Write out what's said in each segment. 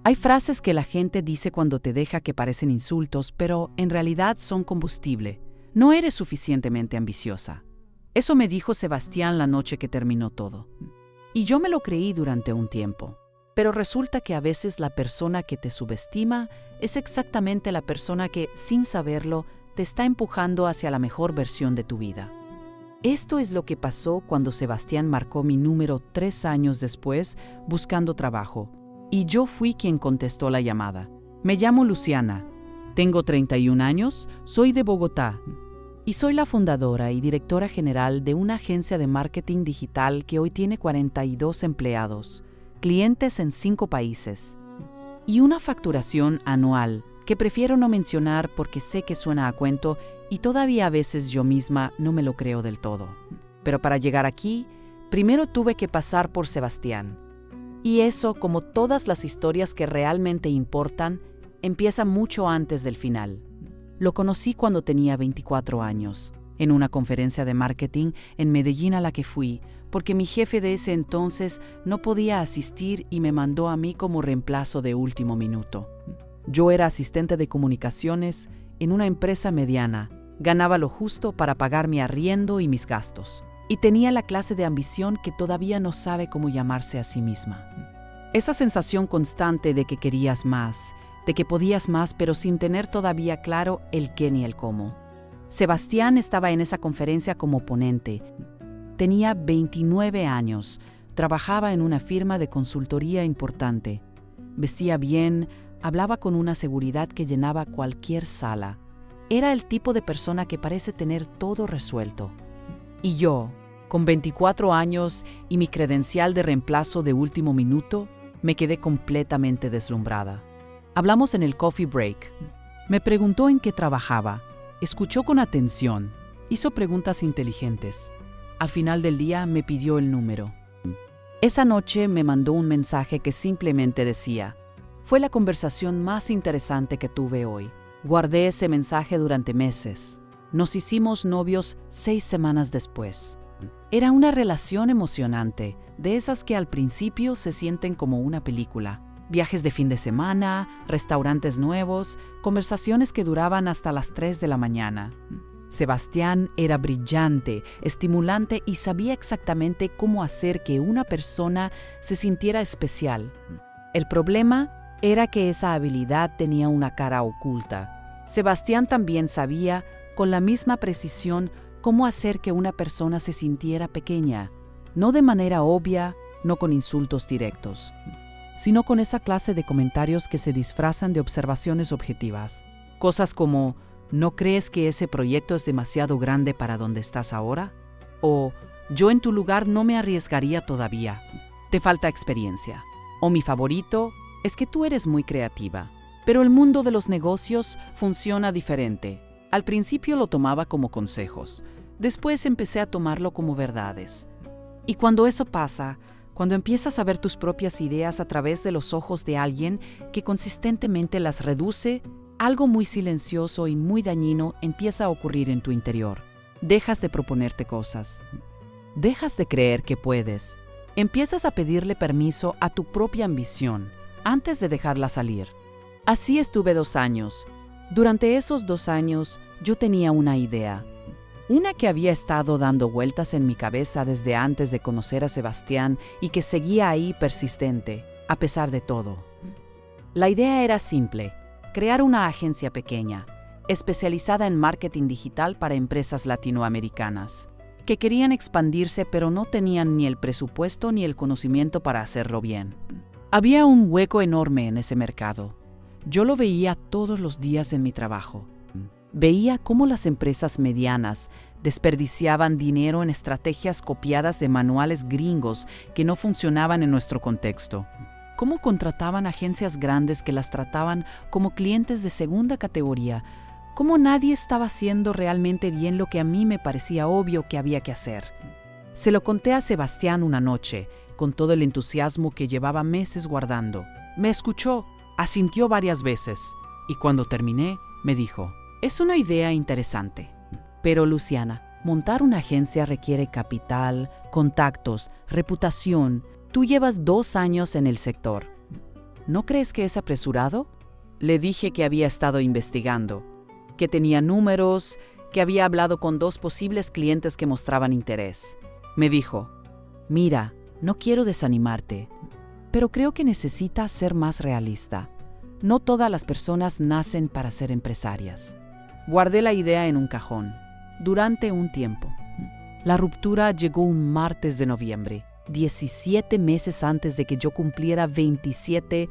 Hay frases que la gente dice cuando te deja que parecen insultos, pero en realidad son combustible. No eres suficientemente ambiciosa. Eso me dijo Sebastián la noche que terminó todo. Y yo me lo creí durante un tiempo. Pero resulta que a veces la persona que te subestima es exactamente la persona que, sin saberlo, te está empujando hacia la mejor versión de tu vida. Esto es lo que pasó cuando Sebastián marcó mi número 3 años después buscando trabajo. Y yo fui quien contestó la llamada. Me llamo Luciana, tengo 31 años, soy de Bogotá y soy la fundadora y directora general de una agencia de marketing digital que hoy tiene 42 empleados, clientes en 5 países y una facturación anual que prefiero no mencionar porque sé que suena a cuento y todavía a veces yo misma no me lo creo del todo. Pero para llegar aquí, primero tuve que pasar por Sebastián. Y eso, como todas las historias que realmente importan, empieza mucho antes del final. Lo conocí cuando tenía 24 años, en una conferencia de marketing en Medellín a la que fui, porque mi jefe de ese entonces no podía asistir y me mandó a mí como reemplazo de último minuto. Yo era asistente de comunicaciones en una empresa mediana, ganaba lo justo para pagar mi arriendo y mis gastos. Y tenía la clase de ambición que todavía no sabe cómo llamarse a sí misma. Esa sensación constante de que querías más, de que podías más, pero sin tener todavía claro el qué ni el cómo. Sebastián estaba en esa conferencia como ponente. Tenía 29 años, trabajaba en una firma de consultoría importante. Vestía bien, hablaba con una seguridad que llenaba cualquier sala. Era el tipo de persona que parece tener todo resuelto. Y yo, con 24 años y mi credencial de reemplazo de último minuto, me quedé completamente deslumbrada. Hablamos en el coffee break. Me preguntó en qué trabajaba, escuchó con atención, hizo preguntas inteligentes. Al final del día me pidió el número. Esa noche me mandó un mensaje que simplemente decía: fue la conversación más interesante que tuve hoy. Guardé ese mensaje durante meses. Nos hicimos novios 6 semanas después. Era una relación emocionante, de esas que al principio se sienten como una película. Viajes de fin de semana, restaurantes nuevos, conversaciones que duraban hasta las 3 de la mañana. Sebastián era brillante, estimulante y sabía exactamente cómo hacer que una persona se sintiera especial. El problema era que esa habilidad tenía una cara oculta. Sebastián también sabía, con la misma precisión, cómo hacer que una persona se sintiera pequeña, no de manera obvia, no con insultos directos, sino con esa clase de comentarios que se disfrazan de observaciones objetivas. Cosas como: ¿no crees que ese proyecto es demasiado grande para donde estás ahora? O yo en tu lugar no me arriesgaría todavía. Te falta experiencia. O mi favorito es que tú eres muy creativa. Pero el mundo de los negocios funciona diferente. Al principio lo tomaba como consejos. Después empecé a tomarlo como verdades. Y cuando eso pasa, cuando empiezas a ver tus propias ideas a través de los ojos de alguien que consistentemente las reduce, algo muy silencioso y muy dañino empieza a ocurrir en tu interior. Dejas de proponerte cosas. Dejas de creer que puedes. Empiezas a pedirle permiso a tu propia ambición antes de dejarla salir. Así estuve 2 años. Durante esos 2 años yo tenía una idea. Una que había estado dando vueltas en mi cabeza desde antes de conocer a Sebastián y que seguía ahí persistente, a pesar de todo. La idea era simple: crear una agencia pequeña, especializada en marketing digital para empresas latinoamericanas, que querían expandirse pero no tenían ni el presupuesto ni el conocimiento para hacerlo bien. Había un hueco enorme en ese mercado. Yo lo veía todos los días en mi trabajo. Veía cómo las empresas medianas desperdiciaban dinero en estrategias copiadas de manuales gringos que no funcionaban en nuestro contexto. Cómo contrataban agencias grandes que las trataban como clientes de segunda categoría. Cómo nadie estaba haciendo realmente bien lo que a mí me parecía obvio que había que hacer. Se lo conté a Sebastián una noche, con todo el entusiasmo que llevaba meses guardando. Me escuchó, asintió varias veces, y cuando terminé, me dijo: es una idea interesante. Pero Luciana, montar una agencia requiere capital, contactos, reputación. Tú llevas 2 años en el sector. ¿No crees que es apresurado? Le dije que había estado investigando, que tenía números, que había hablado con 2 posibles clientes que mostraban interés. Me dijo, mira, no quiero desanimarte, pero creo que necesitas ser más realista. No todas las personas nacen para ser empresarias. Guardé la idea en un cajón. Durante un tiempo. La ruptura llegó un martes de noviembre, 17 meses antes de que yo cumpliera 27.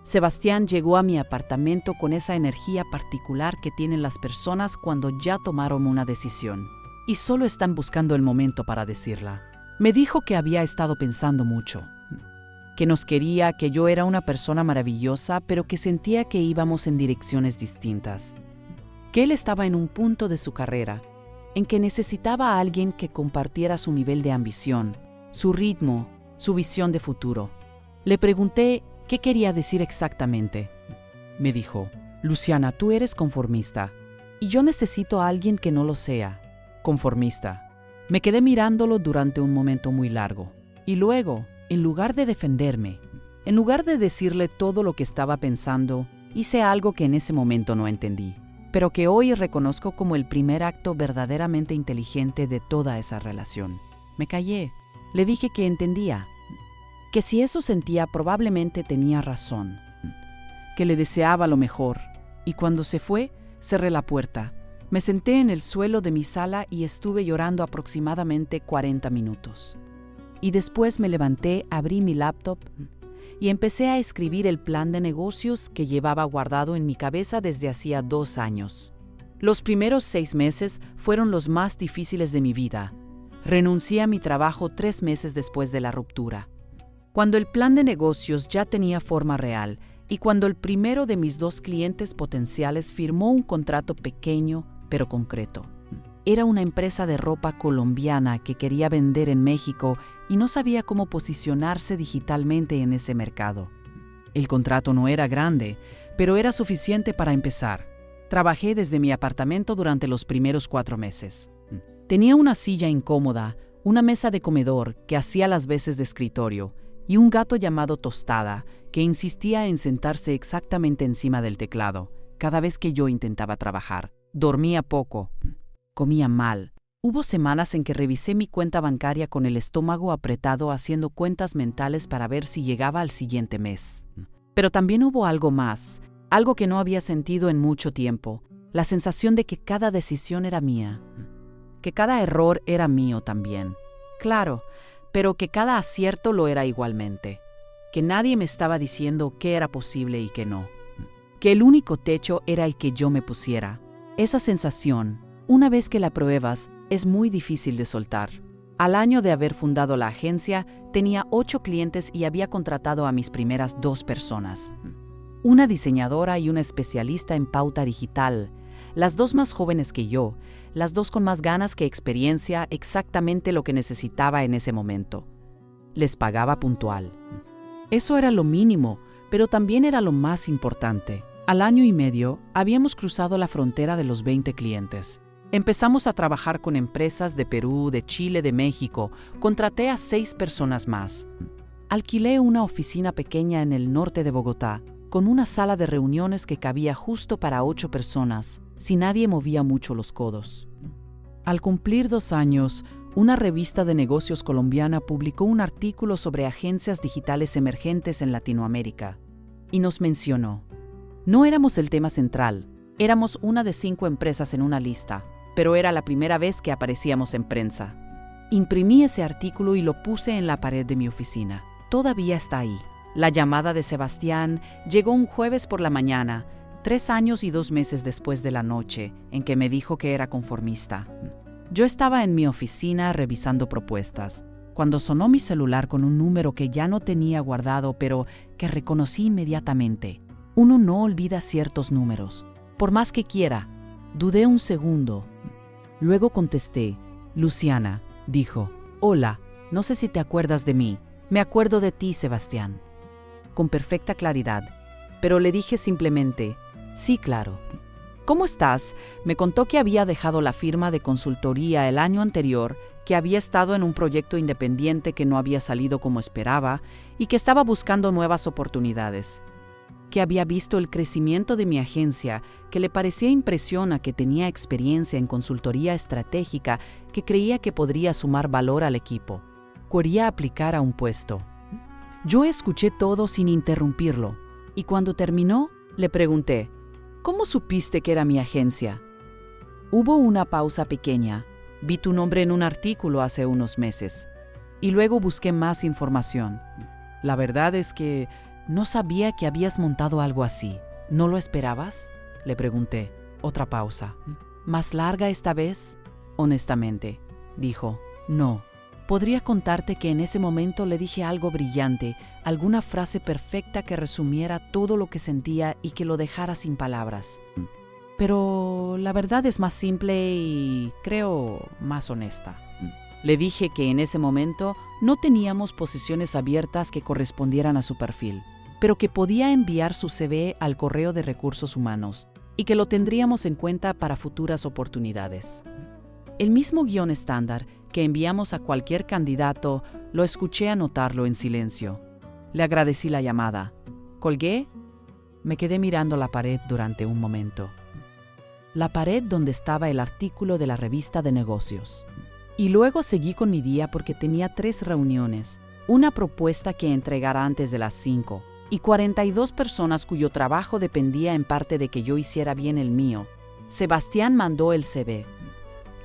Sebastián llegó a mi apartamento con esa energía particular que tienen las personas cuando ya tomaron una decisión y solo están buscando el momento para decirla. Me dijo que había estado pensando mucho, que nos quería, que yo era una persona maravillosa, pero que sentía que íbamos en direcciones distintas, que él estaba en un punto de su carrera en que necesitaba a alguien que compartiera su nivel de ambición, su ritmo, su visión de futuro. Le pregunté qué quería decir exactamente. Me dijo, Luciana, tú eres conformista y yo necesito a alguien que no lo sea. Conformista. Me quedé mirándolo durante un momento muy largo y luego, en lugar de defenderme, en lugar de decirle todo lo que estaba pensando, hice algo que en ese momento no entendí, pero que hoy reconozco como el primer acto verdaderamente inteligente de toda esa relación. Me callé. Le dije que entendía, que si eso sentía probablemente tenía razón, que le deseaba lo mejor, y cuando se fue, cerré la puerta. Me senté en el suelo de mi sala y estuve llorando aproximadamente 40 minutos. Y después me levanté, abrí mi laptop y empecé a escribir el plan de negocios que llevaba guardado en mi cabeza desde hacía 2 años. Los primeros 6 meses fueron los más difíciles de mi vida. Renuncié a mi trabajo 3 meses después de la ruptura. Cuando el plan de negocios ya tenía forma real y cuando el primero de mis 2 clientes potenciales firmó un contrato pequeño pero concreto. Era una empresa de ropa colombiana que quería vender en México y no sabía cómo posicionarse digitalmente en ese mercado. El contrato no era grande, pero era suficiente para empezar. Trabajé desde mi apartamento durante los primeros 4 meses. Tenía una silla incómoda, una mesa de comedor que hacía las veces de escritorio y un gato llamado Tostada que insistía en sentarse exactamente encima del teclado cada vez que yo intentaba trabajar. Dormía poco. Comía mal. Hubo semanas en que revisé mi cuenta bancaria con el estómago apretado haciendo cuentas mentales para ver si llegaba al siguiente mes. Pero también hubo algo más, algo que no había sentido en mucho tiempo, la sensación de que cada decisión era mía, que cada error era mío también. Claro, pero que cada acierto lo era igualmente, que nadie me estaba diciendo qué era posible y qué no, que el único techo era el que yo me pusiera. Esa sensación, una vez que la pruebas, es muy difícil de soltar. Al año de haber fundado la agencia, tenía 8 clientes y había contratado a mis primeras 2 personas. Una diseñadora y una especialista en pauta digital, las 2 más jóvenes que yo, las 2 con más ganas que experiencia, exactamente lo que necesitaba en ese momento. Les pagaba puntual. Eso era lo mínimo, pero también era lo más importante. Al año y medio, habíamos cruzado la frontera de los 20 clientes. Empezamos a trabajar con empresas de Perú, de Chile, de México. Contraté a 6 personas más. Alquilé una oficina pequeña en el norte de Bogotá, con una sala de reuniones que cabía justo para 8 personas, si nadie movía mucho los codos. Al cumplir 2 años, una revista de negocios colombiana publicó un artículo sobre agencias digitales emergentes en Latinoamérica y nos mencionó. No éramos el tema central, éramos una de 5 empresas en una lista, pero era la primera vez que aparecíamos en prensa. Imprimí ese artículo y lo puse en la pared de mi oficina. Todavía está ahí. La llamada de Sebastián llegó un jueves por la mañana, 3 años y 2 meses después de la noche en que me dijo que era conformista. Yo estaba en mi oficina revisando propuestas, cuando sonó mi celular con un número que ya no tenía guardado, pero que reconocí inmediatamente. Uno no olvida ciertos números, por más que quiera. Dudé un segundo. Luego contesté. Luciana, dijo. Hola, no sé si te acuerdas de mí. Me acuerdo de ti, Sebastián. Con perfecta claridad, pero le dije simplemente, sí, claro. ¿Cómo estás? Me contó que había dejado la firma de consultoría el año anterior, que había estado en un proyecto independiente que no había salido como esperaba y que estaba buscando nuevas oportunidades, que había visto el crecimiento de mi agencia, que le parecía impresiona que tenía experiencia en consultoría estratégica, que creía que podría sumar valor al equipo. Quería aplicar a un puesto. Yo escuché todo sin interrumpirlo, y cuando terminó, le pregunté, ¿cómo supiste que era mi agencia? Hubo una pausa pequeña. Vi tu nombre en un artículo hace unos meses, y luego busqué más información. La verdad es que no sabía que habías montado algo así. ¿No lo esperabas? Le pregunté. Otra pausa. ¿Más larga esta vez? Honestamente, dijo, no. Podría contarte que en ese momento le dije algo brillante, alguna frase perfecta que resumiera todo lo que sentía y que lo dejara sin palabras. Pero la verdad es más simple y, creo, más honesta. Le dije que en ese momento no teníamos posiciones abiertas que correspondieran a su perfil, pero que podía enviar su CV al correo de recursos humanos y que lo tendríamos en cuenta para futuras oportunidades. El mismo guión estándar que enviamos a cualquier candidato, lo escuché anotarlo en silencio. Le agradecí la llamada. Colgué. Me quedé mirando la pared durante un momento. La pared donde estaba el artículo de la revista de negocios. Y luego seguí con mi día porque tenía 3 reuniones, una propuesta que entregar antes de las 5 y 42 personas cuyo trabajo dependía en parte de que yo hiciera bien el mío. Sebastián mandó el CV.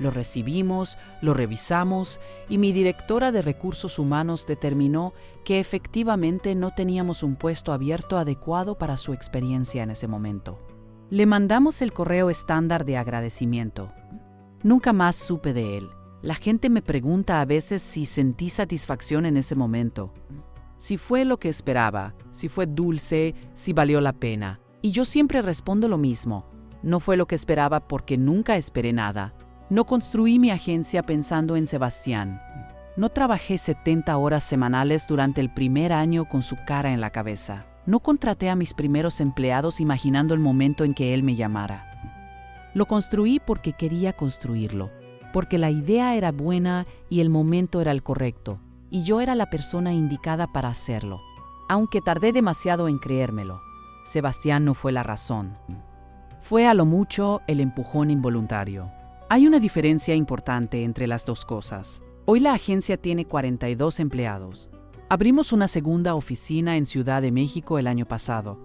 Lo recibimos, lo revisamos y mi directora de recursos humanos determinó que efectivamente no teníamos un puesto abierto adecuado para su experiencia en ese momento. Le mandamos el correo estándar de agradecimiento. Nunca más supe de él. La gente me pregunta a veces si sentí satisfacción en ese momento. Si fue lo que esperaba, si fue dulce, si valió la pena. Y yo siempre respondo lo mismo. No fue lo que esperaba porque nunca esperé nada. No construí mi agencia pensando en Sebastián. No trabajé 70 horas semanales durante el primer año con su cara en la cabeza. No contraté a mis primeros empleados imaginando el momento en que él me llamara. Lo construí porque quería construirlo, porque la idea era buena y el momento era el correcto, y yo era la persona indicada para hacerlo. Aunque tardé demasiado en creérmelo, Sebastián no fue la razón. Fue a lo mucho el empujón involuntario. Hay una diferencia importante entre las dos cosas. Hoy la agencia tiene 42 empleados. Abrimos una segunda oficina en Ciudad de México el año pasado.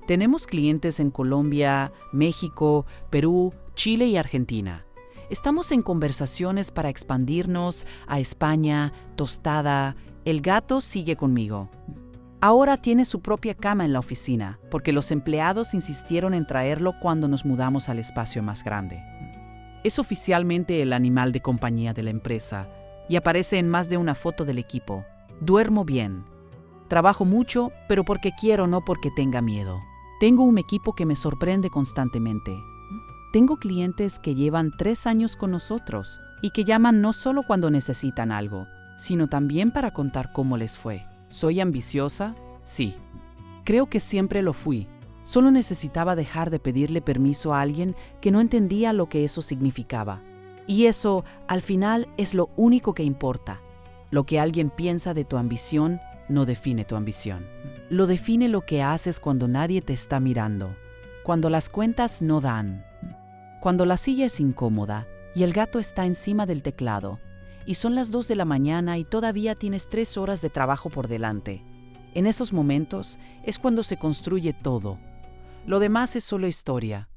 Tenemos clientes en Colombia, México, Perú, Chile y Argentina. Estamos en conversaciones para expandirnos a España, Tostada. El gato sigue conmigo. Ahora tiene su propia cama en la oficina, porque los empleados insistieron en traerlo cuando nos mudamos al espacio más grande. Es oficialmente el animal de compañía de la empresa y aparece en más de una foto del equipo. Duermo bien. Trabajo mucho, pero porque quiero, no porque tenga miedo. Tengo un equipo que me sorprende constantemente. Tengo clientes que llevan 3 años con nosotros y que llaman no solo cuando necesitan algo, sino también para contar cómo les fue. ¿Soy ambiciosa? Sí. Creo que siempre lo fui. Solo necesitaba dejar de pedirle permiso a alguien que no entendía lo que eso significaba. Y eso, al final, es lo único que importa. Lo que alguien piensa de tu ambición no define tu ambición. Lo define lo que haces cuando nadie te está mirando, cuando las cuentas no dan, cuando la silla es incómoda y el gato está encima del teclado, y son las 2 de la mañana y todavía tienes 3 horas de trabajo por delante. En esos momentos es cuando se construye todo. Lo demás es solo historia.